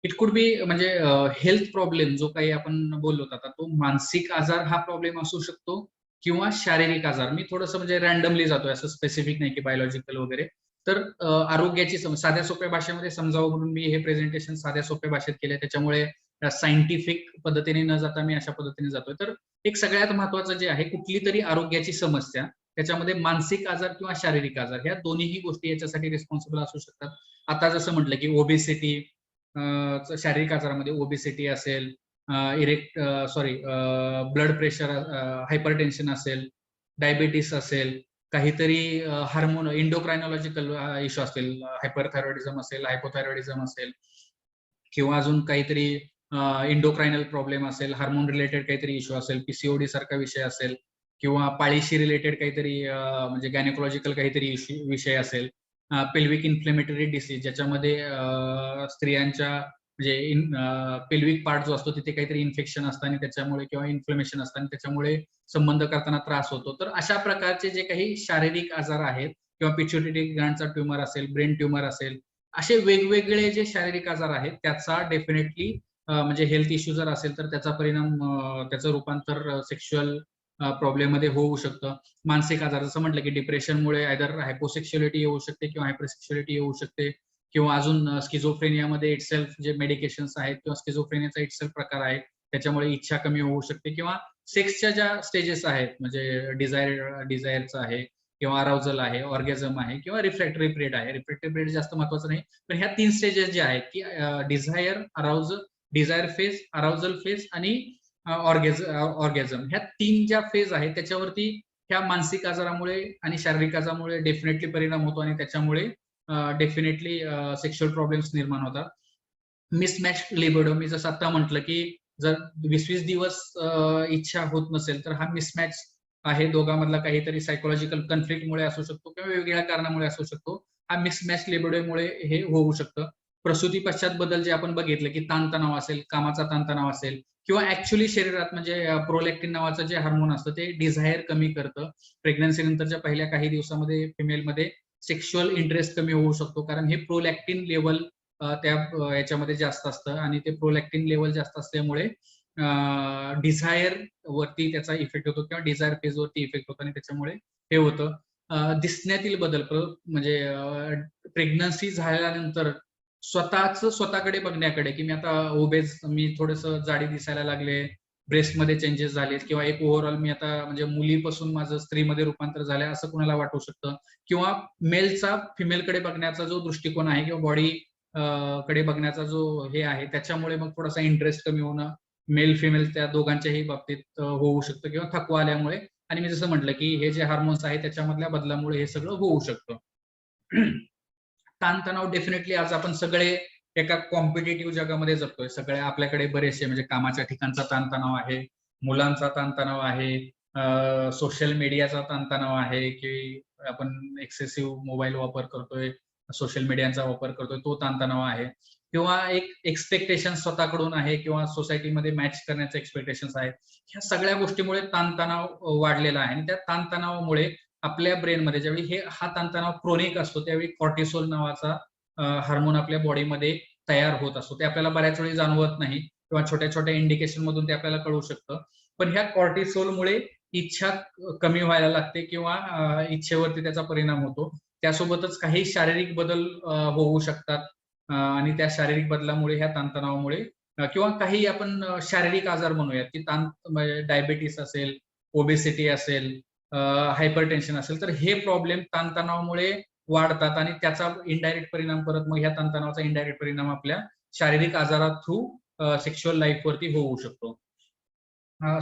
It could be म्हणजे health problem जो काही आपण बोललो आता तो मानसिक आजार हा प्रॉब्लेम असू शकतो किंवा शारीरिक आजार. मी थोडंसं म्हणजे रॅन्डमली जातोय, असं स्पेसिफिक नाही की बायोलॉजिकल वगैरे. तर आरोग्याची साध्या सोप्या भाषेमध्ये समजावं म्हणून मी हे प्रेझेंटेशन साध्या सोप्या भाषेत केलंय. त्याच्यामुळे सायंटिफिक पद्धतीने न जाता मी अशा पद्धतीने जातोय. तर एक सगळ्यात महत्वाचं जे आहे, कुठली तरी आरोग्याची समस्या, त्याच्यामध्ये मानसिक आजार किंवा शारीरिक आजार ह्या दोन्हीही गोष्टी याच्यासाठी रिस्पॉन्सिबल असू शकतात. आता जसं म्हटलं की ओबेसिटी, शारीरिक आजारामध्ये ओबेसिटी असेल, erect sorry blood pressure, hypertension असेल, डायबिटीस असेल, काहीतरी हार्मोन इंडोक्रायनॉलॉजिकल इश्यू असतील, हायपरथायरॉइडिझम असेल, हायपोथायरॉइडिझम असेल, किंवा अजून काहीतरी इंडोक्रायनल प्रॉब्लेम असेल, हार्मोन रिलेटेड काहीतरी इश्यू असेल, पीसीओडी सारखा विषय असेल, किंवा पाळीशी रिलेटेड काहीतरी म्हणजे गायनेकोलॉजिकल काहीतरी विषय असेल, पेल्विक इन्फ्लेमेटरी डिसीज ज्याच्यामध्ये स्त्रियांच्या म्हणजे पेल्विक पार्ट जो असतो तिथे काहीतरी इन्फेक्शन असतं आणि त्याच्यामुळे किंवा इन्फ्लेमेशन असतं आणि त्याच्यामुळे संबंध करताना त्रास होतो. तर अशा प्रकारचे जे काही शारीरिक आजार आहेत किंवा पिट्युटरी ग्लँडचा ट्यूमर असेल, ब्रेन ट्यूमर असेल, असे वेगवेगळे जे शारीरिक आजार आहेत त्याचा डेफिनेटली म्हणजे हेल्थ इश्यू जर असेल तर त्याचा परिणाम, त्याचं रूपांतर सेक्शुअल प्रॉब्लेम मध्ये होऊ शकतं. मानसिक आजार जसं म्हटलं की डिप्रेशनमुळे आयदर हायपोसेक्शुअलिटी येऊ शकते किंवा हायपरसेक्शुअलिटी येऊ शकते, किंवा अजून स्किझोफ्रेनियामध्ये इटसेल्फ जे मेडिकेशन्स आहेत किंवा स्किझोफ्रेनियाचा इटसेल्फ प्रकार आहे त्याच्यामुळे इच्छा कमी होऊ शकते, किंवा सेक्सच्या ज्या स्टेजेस आहेत म्हणजे डिझायरचा आहे किंवा अराउझल आहे, ऑर्गॅझम आहे किंवा रिफ्रॅक्टरी पिरियड आहे. रिफ्रॅक्टरी पिरियड जास्त महत्वाचं नाही, पण ह्या 3 स्टेजेस जे आहेत की डिझायर फेज, अराउझल फेज आणि ऑर्गॅझम, ह्या 3 ज्या फेज आहेत त्याच्यावरती ह्या मानसिक आजारामुळे आणि शारीरिक आजारामुळे डेफिनेटली परिणाम होतो आणि त्याच्यामुळे डेफिनेटली सेक्शुअल प्रॉब्लेम्स निर्माण होतात. मिसमॅच लिबिडो, मी जसं आता म्हटलं की जर 20-20 दिवस इच्छा होत नसेल तर हा मिसमॅच आहे दोघांमधला, काहीतरी सायकोलॉजिकल कन्फ्लिक्टमुळे असू शकतो किंवा वेगवेगळ्या कारणामुळे असू शकतो. हा मिसमॅच लिबिडोमुळे हे होऊ शकतं. प्रसूती पश्चात बदल जे आपण बघितलं की ताणतणाव असेल, कामाचा ताणतणाव असेल, किंवा ऍक्च्युली शरीरात म्हणजे प्रोलॅक्टिन नावाचं जे हार्मोन असतं ते डिझायर कमी करतं. प्रेग्नन्सी नंतरच्या पहिल्या काही दिवसामध्ये फिमेलमध्ये सेक्शुअल इंटरेस्ट कमी होऊ शकतो, कारण हे प्रोलॅक्टिन लेवल त्या याच्यामध्ये जास्त असतं आणि ते प्रोलॅक्टिन लेवल जास्त असल्यामुळे डिझायर वरती त्याचा इफेक्ट होतो किंवा डिझायर फेज वरती इफेक्ट होतो आणि त्याच्यामुळे हे होतं. दिसण्यातील बदल म्हणजे प्रेग्नन्सी झाल्यानंतर स्वतःकडे बघण्याकडे की मी आता ओबेज, मी थोडस जाडी दिसायला लागले, ब्रेस्टमध्ये चेंजेस झालेत, किंवा एक ओव्हरऑल मी आता म्हणजे मुलीपासून माझं स्त्रीमध्ये रूपांतर झालंय असं कुणाला वाटू शकतं, किंवा मेलचा फिमेलकडे बघण्याचा जो दृष्टिकोन आहे किंवा बॉडी कडे बघण्याचा जो हे आहे त्याच्यामुळे मग थोडासा इंटरेस्ट कमी होणं मेल फिमेल त्या दोघांच्याही बाबतीत होऊ शकतं, किंवा थकवा आल्यामुळे. आणि मी जसं म्हटलं की हे जे हार्मोन्स आहे त्याच्यामधल्या बदलामुळे हे सगळं होऊ शकतं. ताणतणाव डेफिनेटली आज आपण सगळे एका कॉम्पिटेटिव्ह जगामध्ये जगतोय. सगळे आपल्याकडे बरेचसे म्हणजे कामाच्या ठिकाणचा ताणतणाव आहे, मुलांचा ताणतणाव आहे, सोशल मीडियाचा ताणतणाव आहे की आपण एक्सेसिव्ह मोबाईल वापर करतोय, सोशल मीडियाचा वापर करतोय, तो ताणतणाव आहे, किंवा एक एक्सपेक्टेशन स्वतःकडून आहे किंवा सोसायटीमध्ये मॅच करण्याचे एक्सपेक्टेशन्स आहेत. ह्या सगळ्या गोष्टीमुळे ताणतणाव वाढलेला आहे आणि त्या ताणतणावामुळे आपल्या ब्रेनमध्ये ज्यावेळी हा ताणतणाव क्रोनिक असतो त्यावेळी कॉर्टिसोल नावाचा हार्मोन आपल्या बॉडीमध्ये तयार होत असतो. ते आपल्याला बऱ्याच वेळी जाणवत नाही किंवा छोट्या छोट्या इंडिकेशन मधून ते आपल्याला कळू शकतं. पण ह्या कॉर्टिसोलमुळे इच्छा कमी व्हायला लागते किंवा इच्छेवरती त्याचा परिणाम होतो. त्यासोबतच काही शारीरिक बदल होऊ शकतात आणि त्या शारीरिक बदलामुळे ह्या ताणतणावामुळे किंवा काही आपण शारीरिक आजार म्हणूयात की डायबेटीस असेल, ओबेसिटी असेल, हायपरटेन्शन असेल, तर हे प्रॉब्लेम ताणतणावामुळे वाढतात आणि त्याचा इनडायरेक्ट परिणाम परत मग ह्या ताणतणावाचा इनडायरेक्ट परिणाम आपल्या शारीरिक आजारात थ्रू सेक्शुअल लाईफ वरती होऊ शकतो.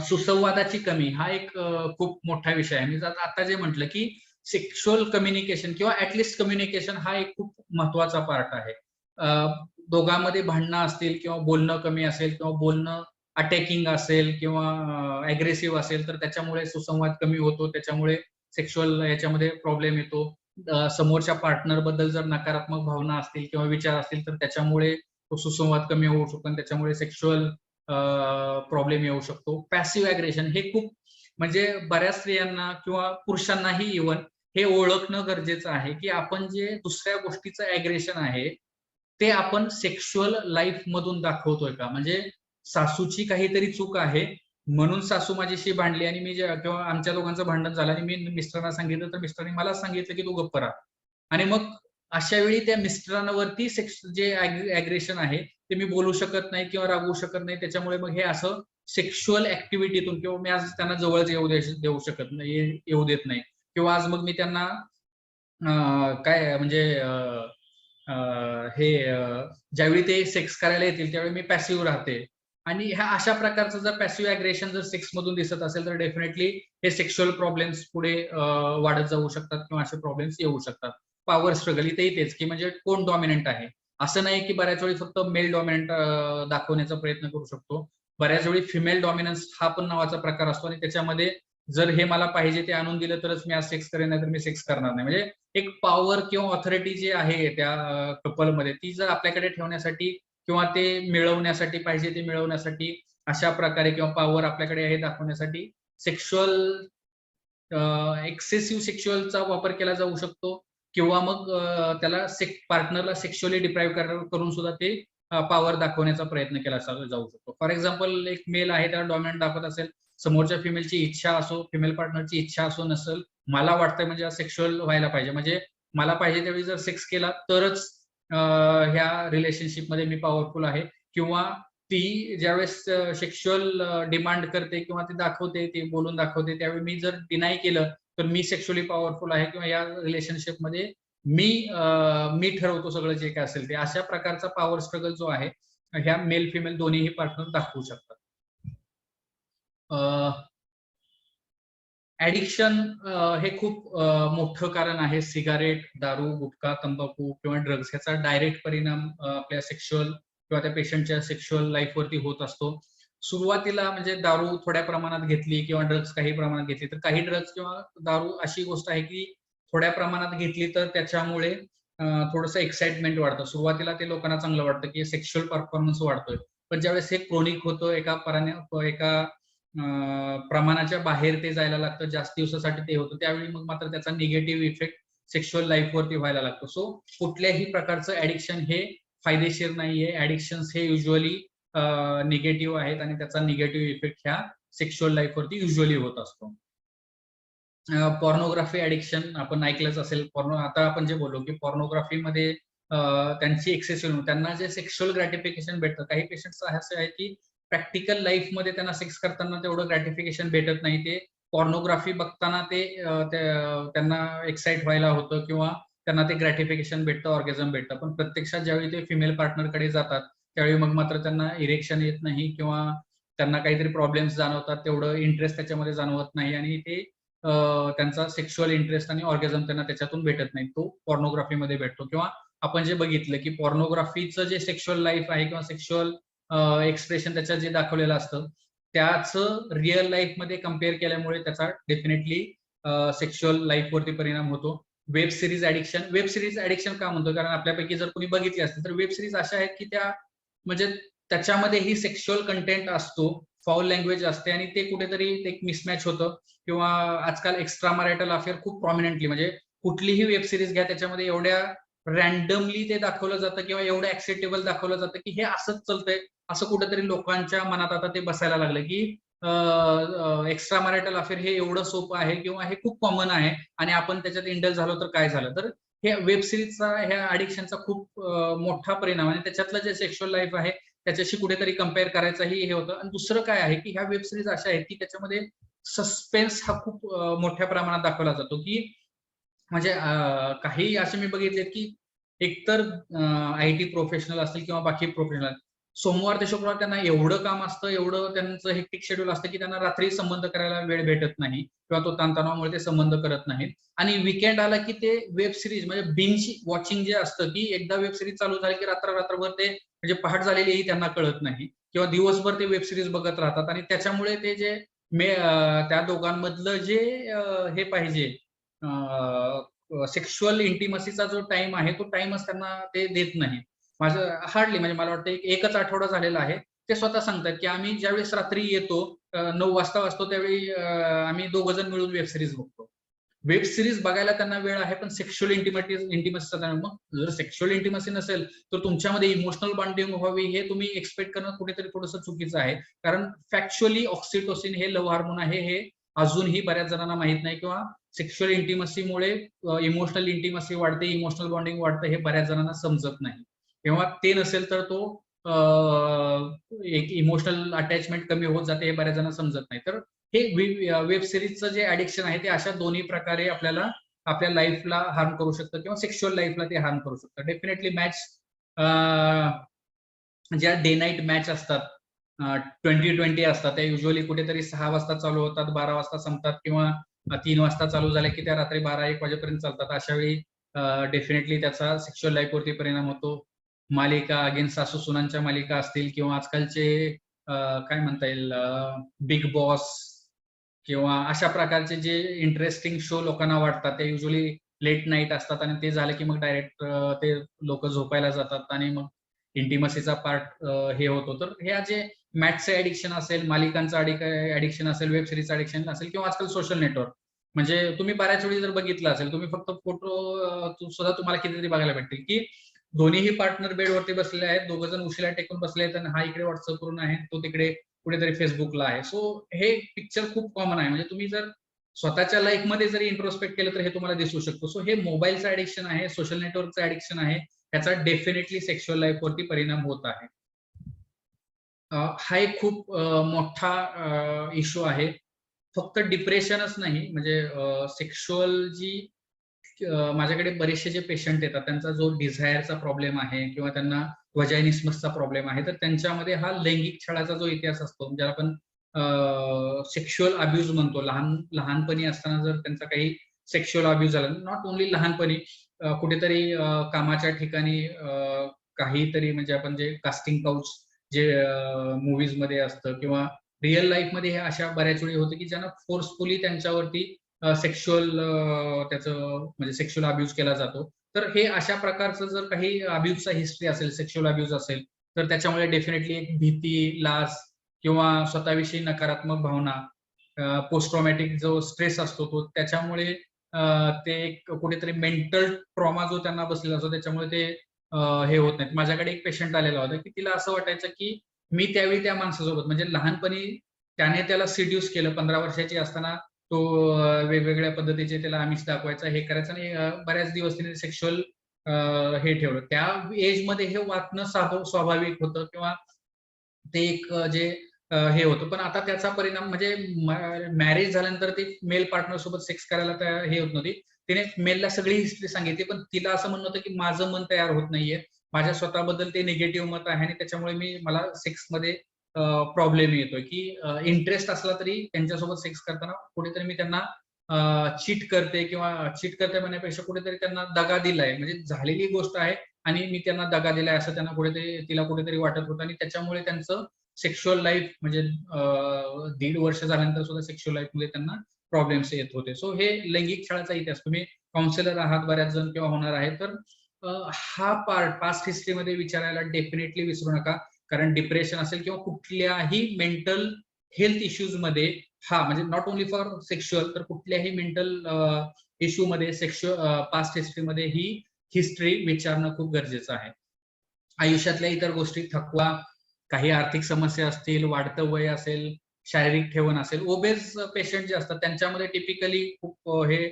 सुसंवादाची कमी हा एक खूप मोठा विषय आहे. मी आता जे म्हटलं की सेक्शुअल कम्युनिकेशन किंवा ऍटलिस्ट कम्युनिकेशन हा एक खूप महत्वाचा पार्ट आहे. दोघांमध्ये भांडणं असतील किंवा बोलणं कमी असेल किंवा बोलणं अटॅकिंग असेल किंवा अग्रेसिव्ह असेल तर त्याच्यामुळे सुसंवाद कमी होतो, त्याच्यामुळे सेक्शुअल याच्यामध्ये प्रॉब्लेम येतो. समोरच्या पार्टनर बद्दल जर नकारात्मक भावना असतील किंवा विचार असतील तर त्याच्यामुळे तो सुसंवाद कमी होऊ शकतो आणि त्याच्यामुळे सेक्शुअल प्रॉब्लेम येऊ शकतो. पॅसिव्ह अग्रेशन हे खूप म्हणजे बऱ्याच स्त्रियांना किंवा पुरुषांनाही इव्हन हे ओळखणं गरजेचं आहे की आपण जे दुसऱ्या गोष्टीचं अग्रेशन आहे ते आपण सेक्शुअल लाईफ मधून दाखवतोय का? म्हणजे सासूची काहीतरी चूक आहे म्हणून सासू माझ्याशी भांडली आणि मी किंवा आमच्या दोघांचं भांडण झालं आणि मी मिस्टरांना सांगितलं तर मिस्टरांनी मला सांगितलं की तू गप्प राहा. आणि मग अशा वेळी त्या मिस्टरांवरती जे ॲग्रेशन आहे ते मी बोलू शकत नाही किंवा रागवू शकत नाही. त्याच्यामुळे मग हे असं सेक्शुअल ॲक्टिव्हिटीतून किंवा मी आज त्यांना जवळच देऊ शकत नाही, येऊ देत नाही. किंवा आज मग मी त्यांना काय म्हणजे हे ज्यावेळी ते सेक्स करायला येतील त्यावेळी मी पॅसिव्ह राहते. आणि ह्या अशा प्रकारचं जर पॅसिव्ह ॲग्रेशन जर सेक्स मधून दिसत असेल तर डेफिनेटली हे सेक्शुअल प्रॉब्लेम्स पुढे वाढत जाऊ शकतात किंवा असे प्रॉब्लेम्स येऊ शकतात. पॉवर स्ट्रगल इथेही तेच की म्हणजे कोण डॉमिनंट आहे. असं नाही की बऱ्याच वेळी फक्त मेल डॉमिनंट दाखवण्याचा प्रयत्न करू शकतो. बऱ्याच वेळी फिमेल डॉमिनन्स हा पण नावाचा प्रकार असतो आणि त्याच्यामध्ये जर हे मला पाहिजे ते आणून दिलं तरच मी आज सेक्स करेन, नाही तर मी सेक्स करणार नाही. म्हणजे एक पॉवर किंवा ऑथॉरिटी जी आहे त्या कपलमध्ये ती जर आपल्याकडे ठेवण्यासाठी किंवा ते मिळवण्यासाठी पाहिजे ते मिळवण्यासाठी अशा प्रकारे किंवा पॉवर आपल्याकडे आहे दाखवण्यासाठी सेक्शुअल एक्सेसिव्ह सेक्शुअलचा वापर केला जाऊ शकतो किंवा मग त्याला पार्टनरला सेक्शुअली डिप्राईव्ह करून सुद्धा ते पॉवर दाखवण्याचा प्रयत्न केला जाऊ शकतो. फॉर एक्झाम्पल एक मेल आहे त्याला डॉमिनंट दाखवत असेल, समोरच्या फिमेलची इच्छा असो, फिमेल पार्टनरची इच्छा असो नसेल, मला वाटतंय म्हणजे सेक्शुअल व्हायला पाहिजे, म्हणजे मला पाहिजे त्यावेळी जर सेक्स केला तरच ह्या रिलेशनशिपमध्ये मी पॉवरफुल आहे. किंवा ती ज्यावेळेस सेक्शुअल डिमांड करते किंवा ती दाखवते, ती बोलून दाखवते, त्यावेळी मी जर डिनाय केलं तर मी सेक्शुअली पॉवरफुल आहे किंवा या रिलेशनशिपमध्ये मी ठरवतो सगळं जे काय असेल ते. अशा प्रकारचा पॉवर स्ट्रगल जो आहे ह्या मेल फिमेल दोन्हीही पार्टनर दाखवू शकतात. ॲडिक्शन हे खूप मोठं कारण आहे. सिगारेट, दारू, गुटखा, तंबाखू किंवा ड्रग्स ह्याचा डायरेक्ट परिणाम आपल्या सेक्शुअल किंवा त्या पेशंटच्या सेक्शुअल लाईफवरती होत असतो. सुरुवातीला म्हणजे दारू थोड्या प्रमाणात घेतली किंवा ड्रग्स काही प्रमाणात घेतली तर काही ड्रग्स किंवा दारू अशी गोष्ट आहे की थोड्या प्रमाणात घेतली तर त्याच्यामुळे थोडंसं एक्साइटमेंट वाढतं. सुरुवातीला ते लोकांना चांगलं वाटतं की सेक्शुअल परफॉर्मन्स वाढतोय. पण ज्यावेळेस हे क्रोनिक होतं एका प्रमाणाच्या बाहेर ते जायला लागतं, जास्त दिवसासाठी ते होतं, त्यावेळी मग मात्र त्याचा निगेटिव्ह इफेक्ट सेक्शुअल लाईफवरती व्हायला लागतो. सो कुठल्याही प्रकारचं ऍडिक्शन हे फायदेशीर नाहीये. ऍडिक्शन्स हे युजली निगेटिव्ह आहेत आणि त्याचा निगेटिव्ह इफेक्ट ह्या सेक्शुअल लाईफवरती युजली होत असतो. पॉर्नोग्राफी ऍडिक्शन आपण ऐकलंच असेल. आता आपण जे बोललो की पॉर्नोग्राफीमध्ये त्यांची एक्सेसिव्ह त्यांना जे सेक्शुअल ग्रॅटिफिकेशन भेटतं, काही पेशंट्स असे आहे की प्रॅक्टिकल लाईफमध्ये त्यांना सेक्स करताना तेवढं ग्रॅटिफिकेशन भेटत नाही. ते पॉर्नोग्राफी बघताना ते त्यांना एक्साइट व्हायला होतं किंवा त्यांना ते ग्रॅटिफिकेशन भेटतं, ऑर्गॅझम भेटतं. पण प्रत्यक्षात ज्यावेळी ते फिमेल पार्टनरकडे जातात त्यावेळी मग मात्र त्यांना इरेक्शन येत नाही किंवा त्यांना काहीतरी प्रॉब्लेम्स जाणवतात, तेवढं इंटरेस्ट त्याच्यामध्ये जाणवत नाही आणि ते त्यांचा सेक्शुअल इंटरेस्ट आणि ऑर्गॅझम त्यांना त्याच्यातून भेटत नाही. तो पॉर्नोग्राफीमध्ये भेटतो. किंवा आपण जे बघितलं की पॉर्नोग्राफीचं जे सेक्शुअल लाईफ आहे किंवा सेक्शुअल एक्सप्रेशन त्याच्यात जे दाखवलेलं असतं त्याचं रिअल लाईफमध्ये कम्पेअर केल्यामुळे त्याचा डेफिनेटली सेक्शुअल लाईफवरती परिणाम होतो. वेब सिरीज ऍडिक्शन का म्हणतो, कारण आपल्यापैकी जर कोणी बघितली असते तर वेब सिरीज अशा आहेत की त्या म्हणजे त्याच्यामध्येही सेक्शुअल कंटेंट असतो, फाऊल लँग्वेज असते आणि ते कुठेतरी एक मिसमॅच होतं. किंवा आजकाल एक्स्ट्रा मॅरिटल अफेअर खूप प्रॉमिनंटली म्हणजे कुठलीही वेब सिरीज घ्या त्याच्यामध्ये एवढ्या रॅन्डमली ते दाखवलं जातं किंवा एवढं ऍक्सेप्टेबल दाखवलं जातं की हे असंच चालतंय. असं कुठेतरी लोकांच्या मनात आता ते बसायला लागलं की एक्स्ट्रा मॅरिटल अफेअर हे एवढं सोपं आहे किंवा हे खूप कॉमन आहे आणि आपण त्याच्यात इंडल्ज झालो तर काय झालं. तर हे वेब सिरीजचा ह्या ऍडिक्शनचा खूप मोठा परिणाम आणि त्याच्यातलं जे सेक्शुअल लाईफ आहे त्याच्याशी कुठेतरी कम्पेअर करायचंही हे होतं. आणि दुसरं काय आहे की ह्या वेब सिरीज अशा आहेत की त्याच्यामध्ये सस्पेन्स हा खूप मोठ्या प्रमाणात दाखवला जातो की म्हणजे काही असे मी बघितले की एकतर IT प्रोफेशनल असतील किंवा बाकी प्रोफेशनल सोमवार ते शुक्रवार त्यांना एवढं काम असतं, एवढं त्यांचं हेक्टिक शेड्यूल असतं की त्यांना रात्री संबंध करायला वेळ भेटत नाही किंवा तो ताणतणावामुळे ते संबंध करत नाहीत. आणि विकेंड आला की ते वेब सिरीज म्हणजे बिंज वॉचिंग जे असतं की एकदा वेब सिरीज चालू झाली की रात्रभर ते म्हणजे पहाट झालेलीही त्यांना कळत नाही किंवा दिवसभर ते वेब सिरीज बघत राहतात आणि त्याच्यामुळे ते जे त्या दोघांमधलं जे हे पाहिजे सेक्शुअल इंटिमसीचा जो टाइम आहे तो टाइमच त्यांना ते देत नाही. माझं हार्डली म्हणजे मला वाटतं एकच आठवडा झालेला आहे. ते स्वतः सांगतात की आम्ही ज्यावेळेस रात्री येतो 9 वाजता त्यावेळी आम्ही दोघं जण मिळून वेब सिरीज बघतो. वेब सिरीज बघायला त्यांना वेळ आहे, पण सेक्शुअल इंटिमसीचा मग जर सेक्शुअल इंटिमसी नसेल तर तुमच्यामध्ये इमोशनल बॉन्डिंग व्हावी हे तुम्ही एक्सपेक्ट करणं कुठेतरी थोडंसं चुकीचं आहे. कारण फॅक्च्युअली ऑक्सिटोसिन हे लव्ह हार्मोन आहे, हे अजूनही बऱ्याच जणांना माहित नाही, किंवा सेक्शुअल इंटिमसीमुळे इमोशनल इंटिमसी वाढते, इमोशनल बॉन्डिंग वाढतं हे बऱ्याच जणांना समजत नाही. तेव्हा ते नसेल तर तो एक इमोशनल अटॅचमेंट कमी होत जाते हे बऱ्याच जणांना समजत नाही. तर हे वेब सिरीजचं जे ऍडिक्शन आहे ते अशा दोन्ही प्रकारे आपल्याला आपल्या लाईफला हार्म करू शकतं किंवा सेक्शुअल लाईफला ते हार्म करू शकतं. डेफिनेटली मॅच ज्या डे नाईट मॅच असतात 20-20 असतात, त्या युजली कुठेतरी 6 वाजता चालू होतात, 12 वाजता संपतात, किंवा 3 वाजता चालू झाल्या की त्या रात्री 12-1 वाजेपर्यंत चालतात. अशा वेळी डेफिनेटली त्याचा सेक्शुअल लाईफवरती परिणाम होतो. मालिका अगेन सासू सुनांच्या मालिका असतील, किंवा आजकालचे काय म्हणता येईल बिग बॉस, किंवा अशा प्रकारचे जे इंटरेस्टिंग शो लोकांना वाटतात ते युजली लेट नाईट असतात, आणि ते झालं की मग डायरेक्ट ते लोक झोपायला जातात आणि मग इंटिमसीचा पार्ट हे होतो. तर हे जे मॅचचं ऍडिक्शन असेल, मालिकांचं ऍडिक्शन असेल, वेब सिरीजचं ऍडिक्शन असेल, किंवा आजकाल सोशल नेटवर्क, म्हणजे तुम्ही बऱ्याच वेळी जर बघितलं असेल, तुम्ही फक्त फोटो सुद्धा तुम्हाला कितीतरी बघायला भेटतील की दोन्हीही पार्टनर बेडवरती बसलेले आहेत, दोघं जण उशिरा टेकून बसले आहेत, आणि हा इकडे व्हॉट्सअपवरून आहे, तो तिकडे कुठेतरी फेसबुकला आहे. सो हे पिक्चर खूप कॉमन आहे. म्हणजे तुम्ही जर स्वतःच्या लाईफ मध्ये जरी इंट्रोस्पेक्ट केलं तर हे तुम्हाला दिसू शकतो. सो हे मोबाईलचं ऍडिक्शन आहे, सोशल नेटवर्कचं ऍडिक्शन आहे, त्याचा डेफिनेटली सेक्शुअल लाईफ वरती परिणाम होत आहे. हा एक खूप मोठा इश्यू आहे. फक्त डिप्रेशनच नाही, म्हणजे सेक्शुअल जी माझ्याकडे बरेचसे जे पेशंट येतात त्यांचा जो डिझायरचा प्रॉब्लेम आहे, किंवा त्यांना वजायनिस्मसचा प्रॉब्लेम आहे, तर त्यांच्यामध्ये हा लैंगिक छळाचा जो इतिहास असतो, ज्याला आपण सेक्शुअल अब्यूज म्हणतो, लहानपणी असताना जर त्यांचा काही सेक्शुअल अब्यूज झाला, नॉट ओन्ली लहानपणी, कुठेतरी कामाच्या ठिकाणी काहीतरी, म्हणजे आपण जे कास्टिंग काउच जे मूवीज मध्ये असतं, किंवा रिअल लाईफ मध्ये हे अशा बऱ्याच वेळी होतं की ज्यांना फोर्सफुली त्यांच्यावरती सेक्शुअल त्याचं म्हणजे सेक्शुअल अब्यूज केला जातो. तर हे अशा प्रकारचं जर काही अब्यूजचा हिस्ट्री असेल, सेक्शुअल अब्यूज असेल, तर त्याच्यामुळे डेफिनेटली एक भीती, लाज, किंवा स्वतःविषयी नकारात्मक भावना, पोस्ट ट्रॉमॅटिक जो स्ट्रेस असतो तो, त्याच्यामुळे ते एक कुठेतरी मेंटल ट्रॉमा जो त्यांना बसलेला असतो, त्याच्यामुळे ते हे होत नाहीत. माझ्याकडे एक पेशंट आलेला होता की तिला असं वाटायचं की मी त्यावेळी त्या माणसासोबत, म्हणजे लहानपणी त्याने त्याला सिड्यूस केलं, 15 वर्षाची असताना तो वेगवेगळ्या पद्धतीचे त्याला आमिष दाखवायचा, हे करायचं, आणि बऱ्याच दिवस तिने सेक्शुअल हे ठेवलं. त्या एज मध्ये हे वाटणं स्वाभाविक होतं, किंवा ते एक जे हे होतं. पण आता त्याचा परिणाम म्हणजे मॅरेज झाल्यानंतर ती मेल पार्टनर सोबत सेक्स करायला हे होत नव्हती. तिने मेलला सगळी हिस्ट्री सांगितली, पण तिला असं म्हणणं होतं की माझं मन तयार होत नाहीये, माझ्या स्वतःबद्दल ते निगेटिव्ह मत आहे, आणि त्याच्यामुळे मला सेक्समध्ये प्रॉब्लेम येतोय, की इंटरेस्ट असला तरी त्यांच्यासोबत सेक्स करताना कुठेतरी मी त्यांना चीट करते, किंवा चीट करते म्हणण्यापेक्षा कुठेतरी त्यांना दगा दिलाय, म्हणजे झालेली गोष्ट आहे आणि मी त्यांना दगा दिलाय असं त्यांना कुठेतरी, तिला कुठेतरी वाटत होतं, आणि त्याच्यामुळे त्यांचं सेक्शुअल लाईफ म्हणजे 1.5 वर्ष झाल्यानंतर सुद्धा सेक्शुअल लाईफ मध्ये त्यांना प्रॉब्लेम्स येत होते. सो हे लैंगिक छळाचा इतिहास, तुम्ही काउन्सिलर आहात बऱ्याच जण किंवा होणार आहे, तर हा पार्ट पास्ट हिस्ट्रीमध्ये विचारायला डेफिनेटली विसरू नका. कारण डिप्रेशन असेल किंवा कुठल्याही मेंटल हेल्थ इश्यूज मध्ये, हा म्हणजे नॉट ओन्ली फॉर सेक्शुअल, तर कुठल्याही मेंटल इश्यू मध्ये पास्ट हिस्ट्रीमध्ये ही हिस्ट्री विचारणं खूप गरजेचं आहे. आयुष्यातल्या इतर गोष्टी, थकवा, काही आर्थिक समस्या असतील, वाढतं वय असेल, शारीरिक ठेवण असेल, ओबेस पेशंट जे असतात त्यांच्यामध्ये टिपिकली खूप हे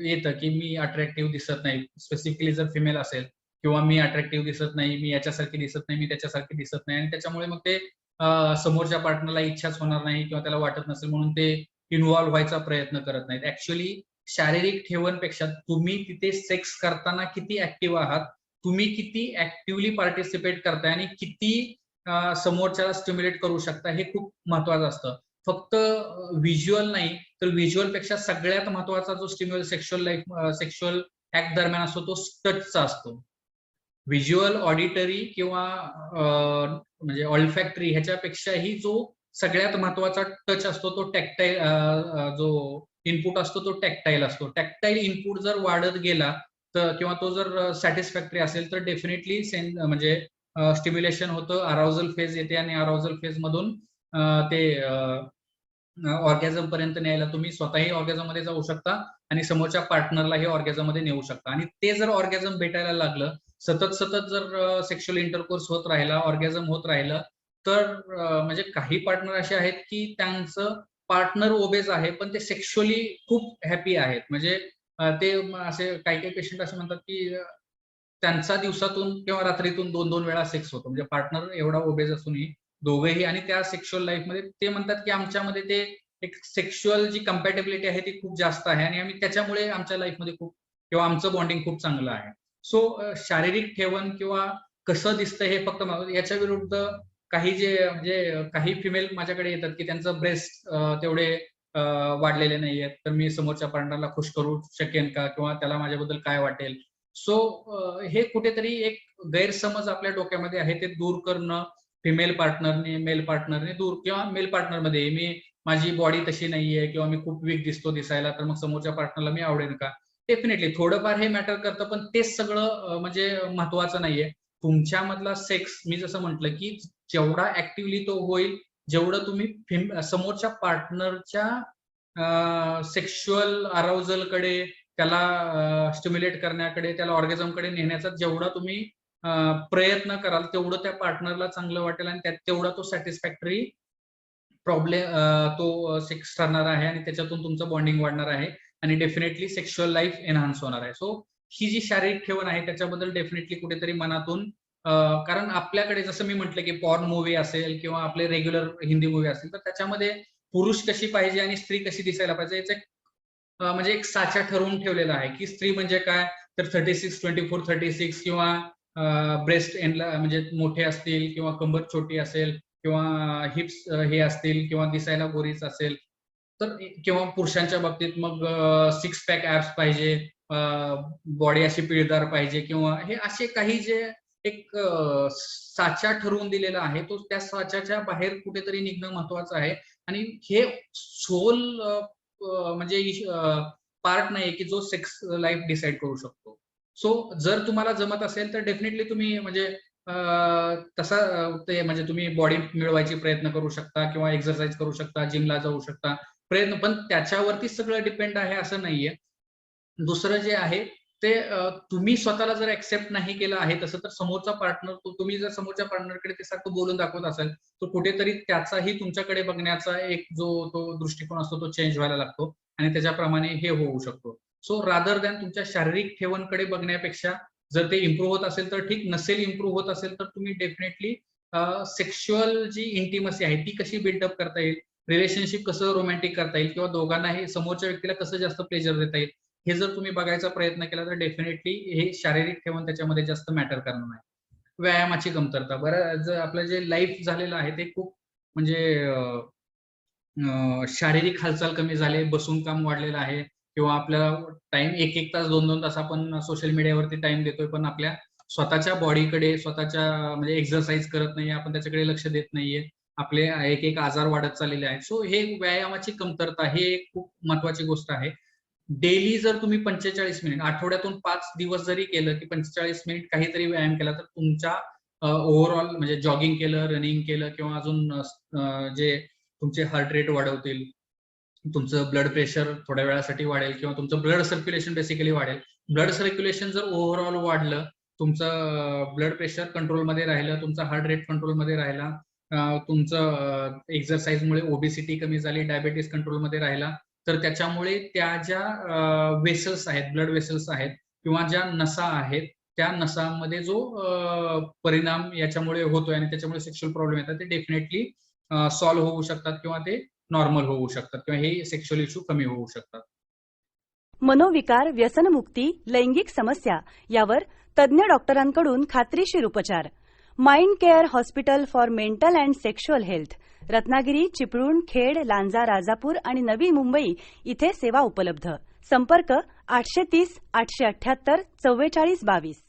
येतं की मी अट्रॅक्टिव्ह दिसत नाही, स्पेसिफिकली जर फिमेल असेल, किंवा मी अट्रॅक्टिव्ह दिसत नाही, मी याच्यासारखी दिसत नाही, मी त्याच्यासारखी दिसत नाही, आणि त्याच्यामुळे मग ते समोरच्या पार्टनरला इच्छाच होणार नाही, किंवा त्याला वाटत नसेल म्हणून ते इन्व्हॉल्व्ह व्हायचा प्रयत्न करत नाहीत. ऍक्च्युअली शारीरिक ठेवणपेक्षा तुम्ही तिथे सेक्स करताना किती ऍक्टिव्ह आहात, तुम्ही किती ऍक्टिव्हली पार्टिसिपेट करताय, आणि किती समोरच्याला स्टिम्युलेट करू शकता, हे खूप महत्वाचं असतं. फक्त व्हिज्युअल नाही, तर व्हिज्युअल पेक्षा सगळ्यात महत्वाचा जो स्टिम्युल सेक्शुअल ऍक्ट दरम्यान असतो तो टचचा असतो. व्हिज्युअल, ऑडिटरी, किंवा म्हणजे ऑल्फॅक्टरी ह्याच्यापेक्षाही जो सगळ्यात महत्वाचा टच असतो तो टॅक्टाईल, जो इनपुट असतो तो टॅक्टाईल असतो. टॅक्टाईल इनपुट जर वाढत गेला तर, किंवा तो जर सॅटिस्फॅक्टरी असेल, तर डेफिनेटली म्हणजे स्टिम्युलेशन होतं, अराउजल फेज येते, आणि अराउजल फेज मधून ते ऑर्गॅझम पर्यंत न्यायला तुम्ही स्वतःही ऑर्गॅझम मध्ये जाऊ शकता आणि समोरच्या पार्टनरलाही ऑर्गॅझम मध्ये नेऊ शकता. आणि ते जर ऑर्गॅझम भेटायला लागलं, सतत सतत जर सेक्शुअल इंटरकोर्स होत राहिला, ऑर्गॅझम होत राहिलं, तर म्हणजे काही पार्टनर असे आहेत की त्यांचं पार्टनर ओबेज आहे पण ते सेक्शुअली खूप हॅपी आहेत. म्हणजे ते असे काही काही पेशंट असे म्हणतात की त्यांचा दिवसातून किंवा रात्रीतून 2-2 वेळा सेक्स होतो. म्हणजे पार्टनर एवढा ओबेज असूनही दोघेही, आणि त्या सेक्शुअल लाईफमध्ये ते म्हणतात की आमच्यामध्ये ते एक सेक्शुअल जी कंपॅटेबिलिटी आहे ती खूप जास्त आहे आणि आम्ही त्याच्यामुळे आमच्या लाईफमध्ये खूप किंवा आमचं बॉन्डिंग खूप चांगलं आहे. सो शारीरिक ठेवण किंवा कसं दिसतं हे फक्त याच्या विरुद्ध काही जे म्हणजे काही फिमेल माझ्याकडे येतात की त्यांचं ब्रेस्ट तेवढे वाढलेले नाहीयेत, तर मी समोरच्या पार्टनरला खुश करू शकेन का किंवा त्याला माझ्याबद्दल काय वाटेल. सो हे कुठेतरी एक गैरसमज आपल्या डोक्यामध्ये आहे, ते दूर करणं फिमेल पार्टनरने, मेल पार्टनरने दूर, किंवा मेल पार्टनरमध्ये मी माझी बॉडी तशी नाहीये किंवा मी खूप वीक दिसतो दिसायला, तर मग समोरच्या पार्टनरला मी आवडेल का? डेफिनेटली थोडंफार हे मॅटर करतं, पण तेच सगळं म्हणजे महत्वाचं नाहीये. तुमच्यामधला सेक्स मी जसं म्हटलं की जेवढा ऍक्टिव्हली तो होईल, जेवढं तुम्ही समोरच्या पार्टनरच्या सेक्शुअल अराउजलकडे, त्याला स्टिम्युलेट करण्याकडे, त्याला ऑर्गॅझमकडे नेण्याचा जेवढा तुम्ही प्रयत्न कराल, तेवढं त्या पार्टनरला चांगलं वाटेल आणि त्यात तेवढा तो सॅटिस्फॅक्टरी तो सेक्स ठरणार आहे आणि त्याच्यातून तुमचं बॉन्डिंग वाढणार आहे आणि डेफिनेटली सेक्शुअल लाईफ एनहान्स होणार आहे. सो ही जी शारीरिक ठेवण आहे त्याच्याबद्दल डेफिनेटली कुठेतरी मनातून कारण आपल्याकडे जसं मी म्हटलं की पॉर्न मूव्ही असेल किंवा आपले रेग्युलर हिंदी मूव्ही असेल, तर त्याच्यामध्ये पुरुष कशी पाहिजे आणि स्त्री कशी दिसायला पाहिजे याचं म्हणजे एक साचा ठरवून ठेवलेला आहे की स्त्री म्हणजे काय, तर 36, 24, 36 किंवा ब्रेस्ट एंडला म्हणजे मोठे असतील किंवा कंबर छोटी असेल किंवा हिप्स हे असतील किंवा दिसायला गोरीच असेल, तर किंवा पुरुषांच्या बाबतीत मग सिक्स पॅक ऍब्स पाहिजे, बॉडी अशी पिळदार पाहिजे, किंवा हे असे काही जे एक साचा ठरवून दिलेला आहे, तो त्या साच्याच्या बाहेर कुठेतरी निघणं महत्वाचं आहे. आणि हे सोल म्हणजे पार्ट नाही की जो सेक्स लाईफ डिसाईड करू शकतो. सो जर तुम्हाला जमत असेल तर डेफिनेटली तुम्ही म्हणजे तसा ते म्हणजे तुम्ही बॉडी मिळवायची प्रयत्न करू शकता किंवा एक्सरसाइज करू शकता, जिमला जाऊ शकता. प्रयत्न पण त्याच्यावरतीच सगळं डिपेंड आहे असं नाहीये. दुसरं जे आहे ते तुम्ही स्वतःला जर ऍक्सेप्ट नाही केलं आहे तसं, तर समोरचा पार्टनर, तुम्ही जर समोरच्या पार्टनरकडे ते सारखं बोलून दाखवत असाल, तर कुठेतरी त्याचाही तुमच्याकडे बघण्याचा एक जो तो दृष्टिकोन असतो तो चेंज व्हायला लागतो आणि त्याच्याप्रमाणे हे होऊ शकतो. सो रादर दॅन तुमच्या शारीरिक ठेवणकडे बघण्यापेक्षा, जर ते इम्प्रूव्ह होत असेल तर ठीक, नसेल इम्प्रूव्ह होत असेल तर तुम्ही डेफिनेटली सेक्शुअल जी इंटिमसी आहे ती कशी बिल्डअप करता येईल, रिलेशनशिप कसं रोमॅन्टिक करता येईल किंवा दोघांनाही समोरच्या व्यक्तीला कसं जास्त प्लेजर देता येईल, हे जर तुम्ही बघायचा प्रयत्न केला तर डेफिनेटली हे शारीरिक ठेवण त्याच्यामध्ये जास्त मॅटर करणार नाही. व्यायामाची कमतरता, बरं जर आपलं जे लाईफ झालेलं आहे ते खूप म्हणजे शारीरिक हालचाल कमी झाली, बसून काम वाढलेलं आहे किंवा आपल्याला टाइम 1-1 तास 2-2 तास आपण सोशल मीडियावरती टाइम देतोय, पण आपल्या स्वतःच्या बॉडीकडे, स्वतःच्या म्हणजे एक्सरसाइज करत नाहीये, आपण त्याच्याकडे लक्ष देत नाहीये. आपले एक-एक आजार वाढत चाललेले आहेत. सो हे व्यायामाची कमतरता हे एक खूप महत्वाची गोष्ट आहे. डेली जर तुम्ही 45 मिनिट, आठवड्यातून 5 दिवस जरी केलं की 45 मिनिट काहीतरी व्यायाम केला, तर तुमच्या ओव्हरऑल म्हणजे जॉगिंग केलं, रनिंग केलं किंवा अजून जे तुमचे हार्ट रेट वाढवतील, तुमचं ब्लड प्रेशर थोड्या वेळासाठी वाढेल किंवा तुमचं ब्लड सर्क्युलेशन बेसिकली वाढेल. ब्लड सर्क्युलेशन जर ओव्हरऑल वाढलं, तुमचं ब्लड प्रेशर कंट्रोलमध्ये राहिलं, तुमचा हार्ट रेट कंट्रोलमध्ये राहिला, तुमचं एक्सरसाइजमुळे ओबेसिटी कमी झाली, डायबेटीस कंट्रोलमध्ये राहिला, तर त्याच्यामुळे त्या ज्या वेसल्स आहेत, ब्लड वेसल्स आहेत किंवा ज्या नसा आहेत, त्या नसांमध्ये जो परिणाम याच्यामुळे होतोय आणि त्याच्यामुळे सेक्शुअल प्रॉब्लेम येतात, ते डेफिनेटली सॉल्व्ह होऊ शकतात किंवा ते नॉर्मल होऊ शकतात किंवा हे सेक्शुअल इश्यू कमी होऊ शकतात. मनोविकार, व्यसनमुक्ती, लैंगिक समस्या यावर तज्ज्ञ डॉक्टरांकडून खात्रीशीर उपचार. Mind care hospital for mental and sexual health, Ratnagiri, Chiplun, Khed, Lanja, Rajapur आणि नवी मुंबई इथे सेवा उपलब्ध. संपर्क 830 878 4422.